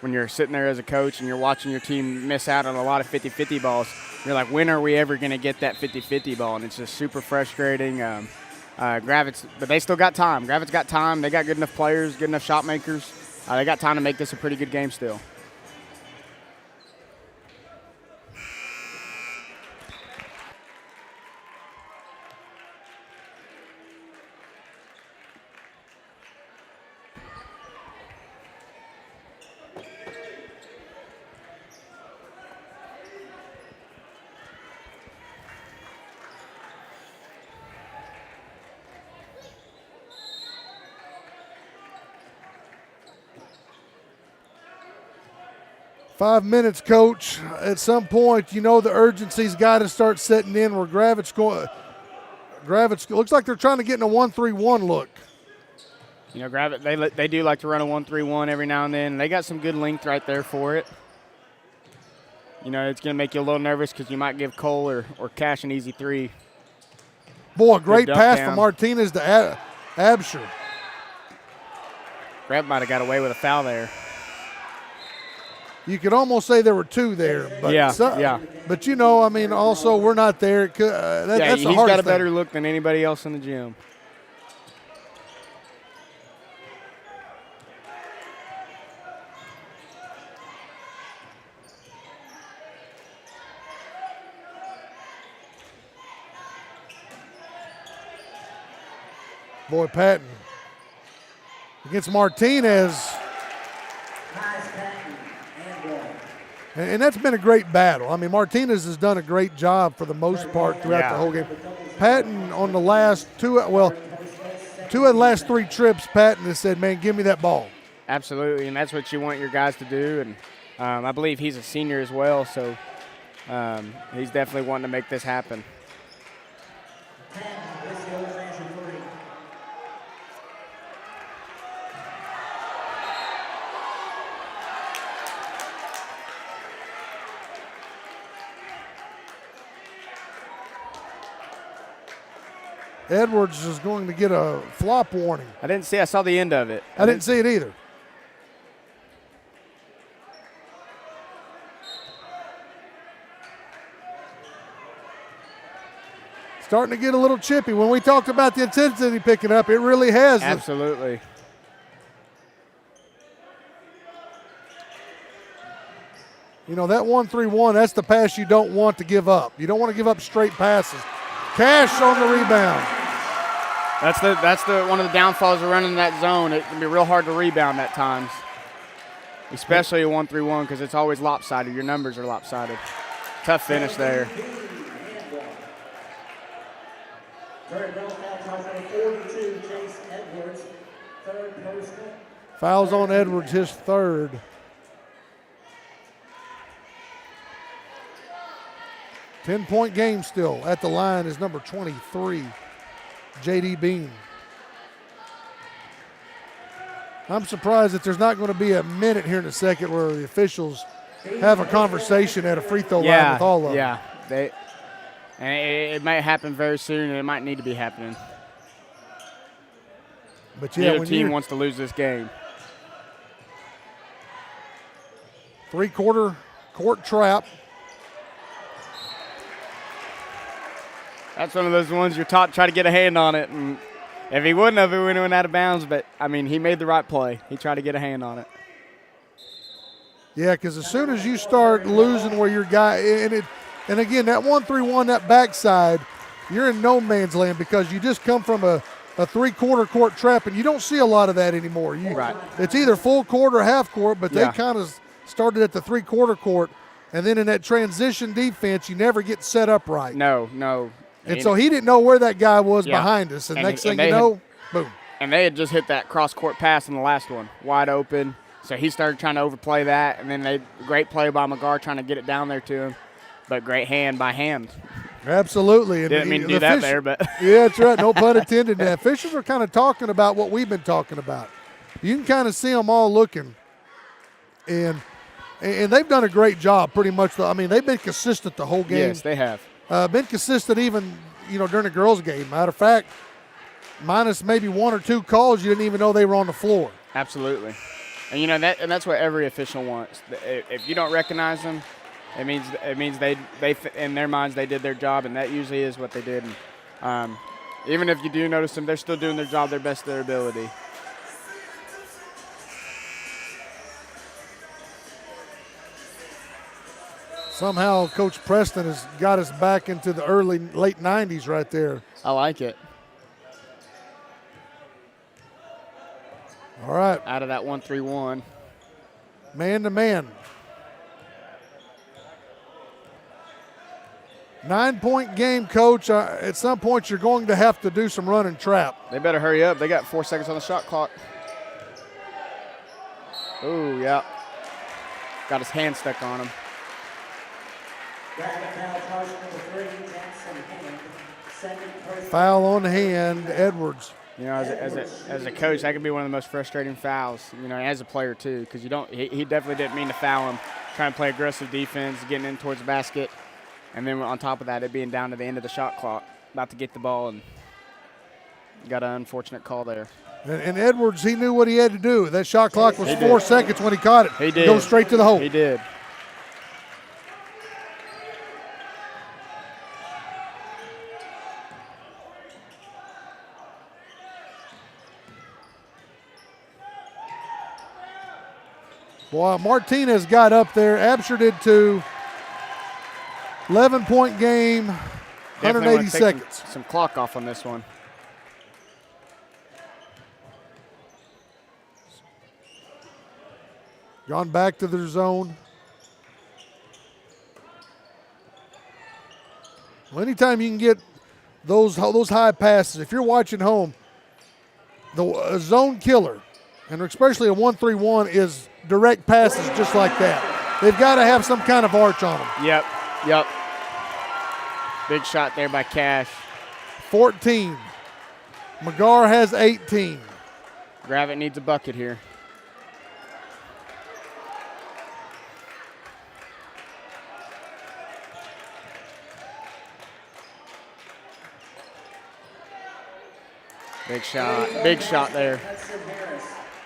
when you're sitting there as a coach and you're watching your team miss out on a lot of 50-50 balls, you're like, when are we ever going to get that 50-50 ball? And it's just super frustrating. Gravette's, but they still got time. Gravette's got time. They got good enough players, good enough shot makers. They got time to make this a pretty good game still. Five minutes, Coach. At some point, you know the urgency's got to start setting in where Gravette's going. Gravette looks like they're trying to get in a 1-3-1 look. You know, Gravette, they do like to run a 1-3-1 every now and then. They got some good length right there for it. You know, it's going to make you a little nervous because you might give Cole or Cash an easy three. Boy, great pass down from Martinez to Absher. Gravette might have got away with a foul there. You could almost say there were two there. But Yeah. But, you know, I mean, also we're not there. That's the hardest he's got a thing. better look than anybody else in the gym. Boy, Patton against Martinez. And that's been a great battle. I mean, Martinez has done a great job for the most part throughout the whole game. Patton on the last two of the last three trips, Patton has said, man, give me that ball. Absolutely, and that's what you want your guys to do. And I believe he's a senior as well, so he's definitely wanting to make this happen. Edwards is going to get a flop warning. I saw the end of it. I didn't see it either. Starting to get a little chippy. When we talked about the intensity picking up, it really has. Absolutely. You know, that 1-3-1, that's the pass you don't want to give up. You don't want to give up straight passes. Cash on the rebound. That's one of the downfalls of running that zone. It can be real hard to rebound at times, especially a 1-3-1 because it's always lopsided. Your numbers are lopsided. Tough finish there. Fouls on Edwards, his third. Ten-point game still. At the line is number 23, J.D. Beam. I'm surprised that there's not going to be a minute here in a second where the officials have a conversation at a free throw line with all of them. Yeah, and it might happen very soon, and it might need to be happening. But yeah, neither team wants to lose this game. Three-quarter court trap. That's one of those ones you're taught to try to get a hand on it, and if he wouldn't have, it would have went out of bounds. But I mean, he made the right play. He tried to get a hand on it. Yeah, because as soon as you start losing where your guy, and again, that 1-3-1, that backside, you're in no man's land because you just come from a three-quarter court trap, and you don't see a lot of that anymore. Right. It's either full court or half court, but they kind of started at the three-quarter court, and then in that transition defense, you never get set up right. No. And so he didn't know where that guy was behind us, and next thing you know, boom. And they had just hit that cross-court pass in the last one, wide open. So he started trying to overplay that, and then great play by McGar trying to get it down there to him, but great hand by hand. Absolutely. And didn't mean to do that there, but. Yeah, that's right. No pun intended. The officials are kind of talking about what we've been talking about. You can kind of see them all looking, and they've done a great job pretty much. I mean, they've been consistent the whole game. Yes, they have. Been consistent even, during the girls' game. Matter of fact, minus maybe one or two calls, you didn't even know they were on the floor. Absolutely. And that's what every official wants. If you don't recognize them, it means they in their minds they did their job, and that usually is what they did. And Even if you do notice them, they're still doing their job their best of their ability. Somehow Coach Preston has got us back into the late 90s right there. I like it. All right. Out of that 1-3-1. Man to man. 9-point game, Coach. At some point, you're going to have to do some run and trap. They better hurry up. They got 4 seconds on the shot clock. Oh, yeah. Got his hand stuck on him. Foul on the hand, Edwards. You know, as a coach, that could be one of the most frustrating fouls. You know, as a player too, because he definitely didn't mean to foul him. Trying to play aggressive defense, getting in towards the basket, and then on top of that, it being down to the end of the shot clock, about to get the ball, and got an unfortunate call there. And Edwards, he knew what he had to do. That shot clock was 4 seconds when he caught it. He did. Go straight to the hole. He did. Boy, Martinez got up there. Absher did too. 11-point game, 180 seconds. Some clock off on this one. Gone back to their zone. Well, anytime you can get those high passes, if you're watching home, a zone killer, and especially a 1-3-1, is direct passes just like that. They've got to have some kind of arch on them. Yep. Big shot there by Cash. 14. McGar has 18. Gravette needs a bucket here. Big shot there.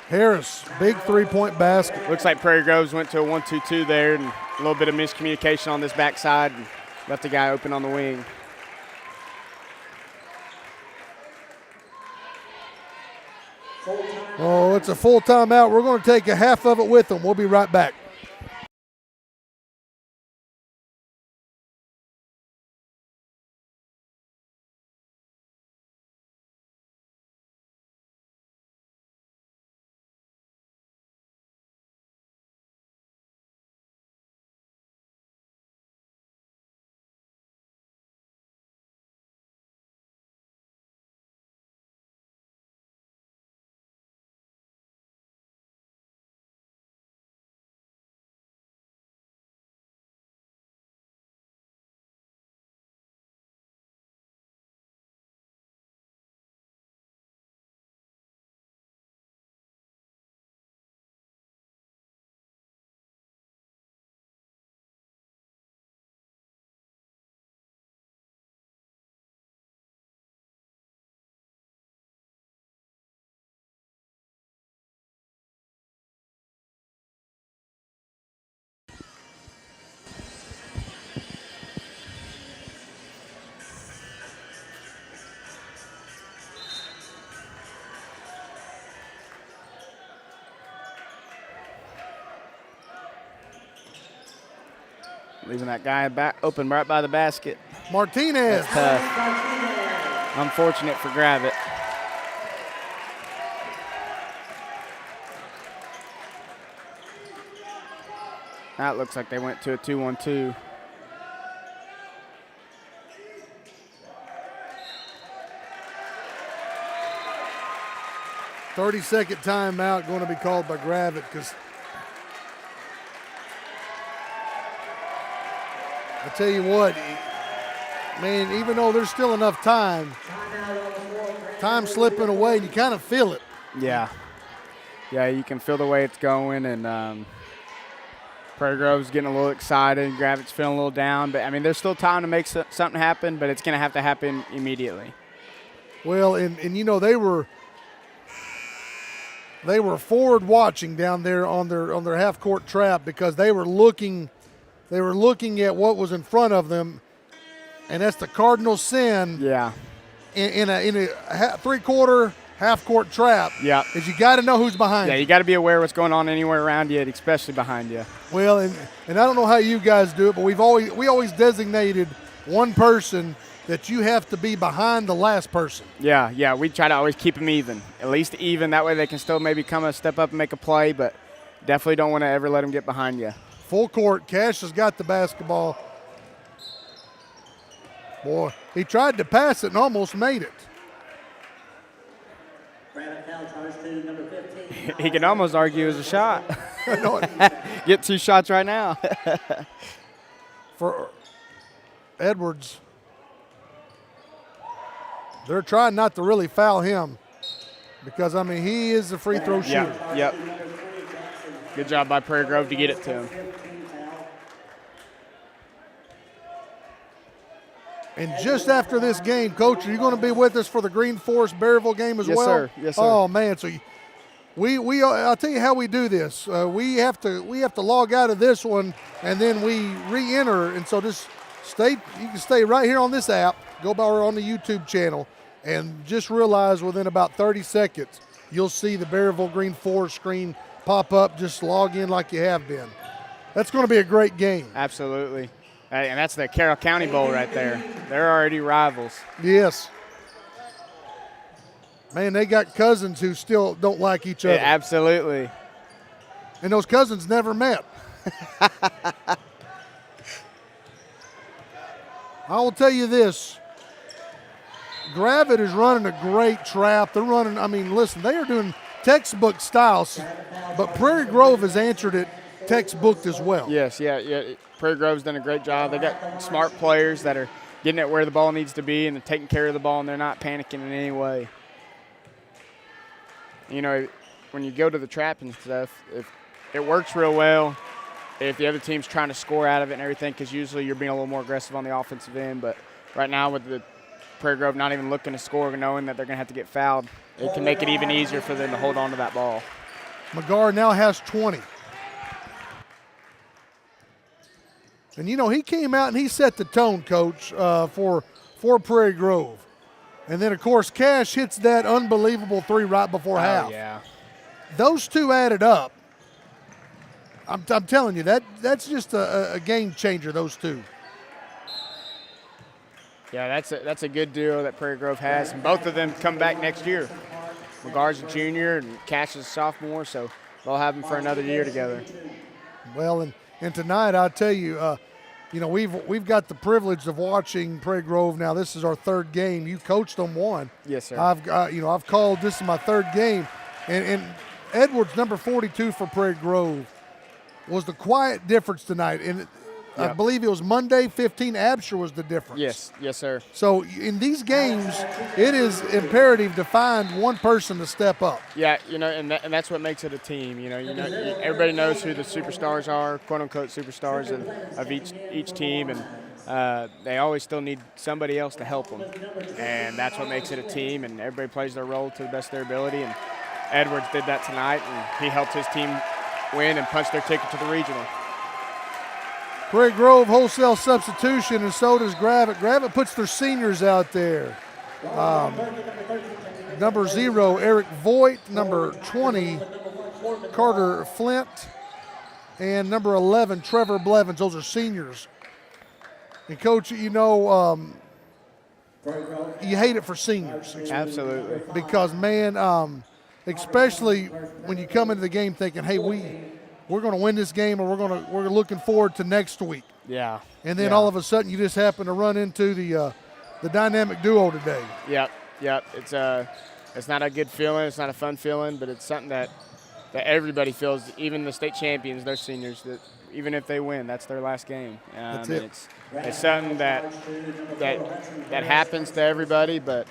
Harris, big three-point basket. Looks like Prairie Groves went to a 1-2-2 there, and a little bit of miscommunication on this backside and left the guy open on the wing. Oh, it's a full timeout. We're going to take a half of it with them. We'll be right back. Leaving that guy back open right by the basket. Martinez. That's tough. Unfortunate for Gravette. That looks like they went to a 2-1-2. "30-second timeout going to be called by Gravette because I tell you what, man, even though there's still enough time slipping away, and you kind of feel it. Yeah, you can feel the way it's going, and Prairie Grove's getting a little excited. Gravette's feeling a little down, but I mean, there's still time to make something happen, but it's going to have to happen immediately. Well, and you know, they were forward watching down there on their half court trap because they were looking at what was in front of them, and that's the cardinal sin. Yeah. in a three-quarter, half-court trap. Yeah. Is you got to know who's behind Yeah, you. you got to be aware of what's going on anywhere around you, especially behind you. Well, and I don't know how you guys do it, but we always designated one person that you have to be behind the last person. Yeah, we try to always keep them even, at least even. That way they can still maybe come a step up and make a play, but definitely don't want to ever let them get behind you. Full court, Cash has got the basketball. Boy, he tried to pass it and almost made it. Gravette foul charge to number 15. He can almost argue it was a shot. No, Get 2 shots right now. for Edwards, they're trying not to really foul him because, I mean, he is a free throw shooter. Yep. Good job by Prairie Grove to get it to him. And just after this game, Coach, are you going to be with us for the Green Forest Berryville game as Yes, well? sir. Yes, sir. Oh man, so I'll tell you how we do this. We have to log out of this one and then we re-enter. And so just stay. You can stay right here on this app. Go by on the YouTube channel, and just realize within about 30 seconds you'll see the Berryville Green Forest screen pop up. Just log in like you have been. That's going to be a great game. Absolutely. And that's the Carroll County Bowl right there. They're already rivals. Yes. Man, they got cousins who still don't like each other. Yeah, absolutely. And those cousins never met. I will tell you this. Gravette is running a great trap. They're running, I mean, listen, they are doing textbook styles, but Prairie Grove has answered it textbooked as well. Yes, yeah. Prairie Grove's done a great job. They got smart players that are getting it where the ball needs to be and they're taking care of the ball, and they're not panicking in any way. You know, when you go to the trap and stuff, if it works real well if the other team's trying to score out of it and everything, because usually you're being a little more aggressive on the offensive end. But right now with the Prairie Grove not even looking to score, knowing that they're going to have to get fouled, it can make it even easier for them to hold on to that ball. McGarr now has 20. And, you know, he came out and he set the tone, Coach, for Prairie Grove. And then, of course, Cash hits that unbelievable three right before half. Yeah. Those two added up. I'm telling you, that's just a game changer, those two. Yeah, that's a good duo that Prairie Grove has. And both of them come back next year. McGarr's a junior and Cash is a sophomore, so they'll have them for another year together. Well, and tonight, I'll tell you, you know, we've got the privilege of watching Prairie Grove. Now, this is our third game. You coached them one. Yes, sir. I've called this is my third game, and Edwards, number 42 for Prairie Grove, was the quiet difference tonight. And I believe it was Monday 15. Absher was the difference. Yes, sir. So in these games, it is imperative to find one person to step up. Yeah, you know, and that's what makes it a team. You know, everybody knows who the superstars are, quote unquote superstars of each team, and they always still need somebody else to help them, and that's what makes it a team. And everybody plays their role to the best of their ability. And Edwards did that tonight, and he helped his team win and punch their ticket to the regional. Prairie Grove wholesale substitution, and so does Gravette. Gravette puts their seniors out there. Number 0, Eric Voigt. Number 20, Carter Flint. And number 11, Trevor Blevins. Those are seniors. And, Coach, you know, you hate it for seniors. Absolutely. Because, man, especially when you come into the game thinking, hey, we're going to win this game, or we're looking forward to next week. Yeah. And then all of a sudden you just happen to run into the dynamic duo today. Yep. It's not a good feeling. It's not a fun feeling, but it's something that everybody feels. Even the state champions, they're seniors. That even if they win, that's their last game. That's it. It's something that happens to everybody. But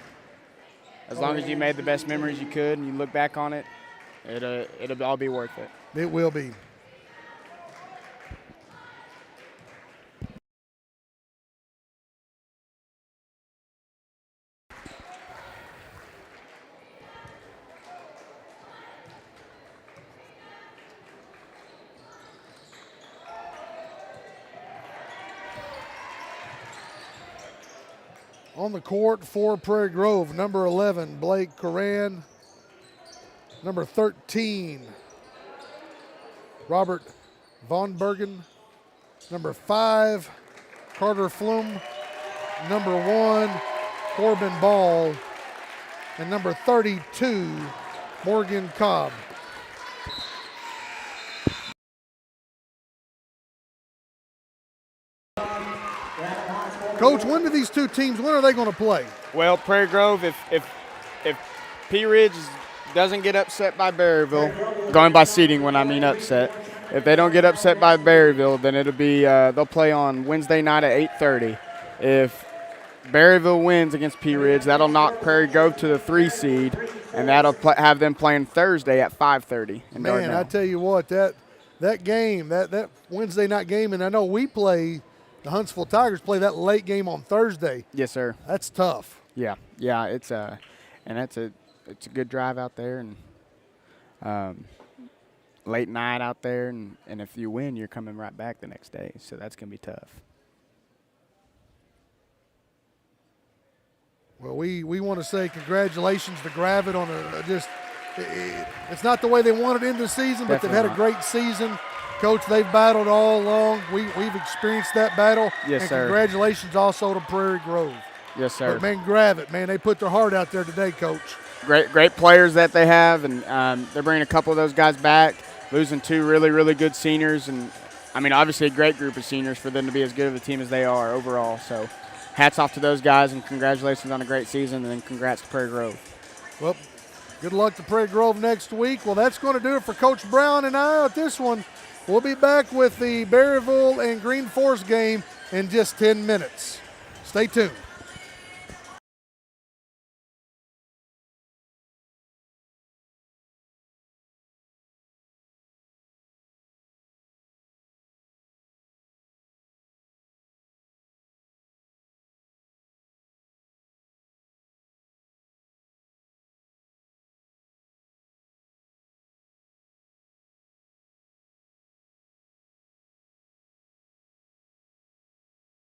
as long as you made the best memories you could and you look back on it, it'll all be worth it. It will be. On the court for Prairie Grove, number 11, Blake Coran. Number 13, Robert Von Bergen. Number 5, Carter Flum. Number 1, Corbin Ball. And number 32, Morgan Cobb. Coach, when do these two teams, when are they going to play? Well, Prairie Grove, if Pea Ridge doesn't get upset by Berryville, going by seeding when I mean upset, if they don't get upset by Berryville, then it'll be they'll play on Wednesday night at 8:30. If Berryville wins against Pea Ridge, that'll knock Prairie Grove to the 3 seed, and that'll have them playing Thursday at 5:30. Man, I tell you what, that game, that Wednesday night game, and I know we play, the Huntsville Tigers play that late game on Thursday. Yes, sir. That's tough. Yeah, it's a good drive out there, and late night out there, and if you win, you're coming right back the next day, so that's gonna be tough. Well, we want to say congratulations to Gravette on it's not the way they wanted in the season, but they've had a great season. Coach, they've battled all along. We've experienced that battle. Yes, and sir. Congratulations also to Prairie Grove. Yes, sir. But, man, Gravette, man, they put their heart out there today, Coach. Great players that they have, and they're bringing a couple of those guys back, losing 2 really, really good seniors, and, I mean, obviously a great group of seniors for them to be as good of a team as they are overall. So hats off to those guys, and congratulations on a great season, and then congrats to Prairie Grove. Well, good luck to Prairie Grove next week. Well, that's going to do it for Coach Brown and I at this one. We'll be back with the Berryville and Green Forest game in just 10 minutes. Stay tuned.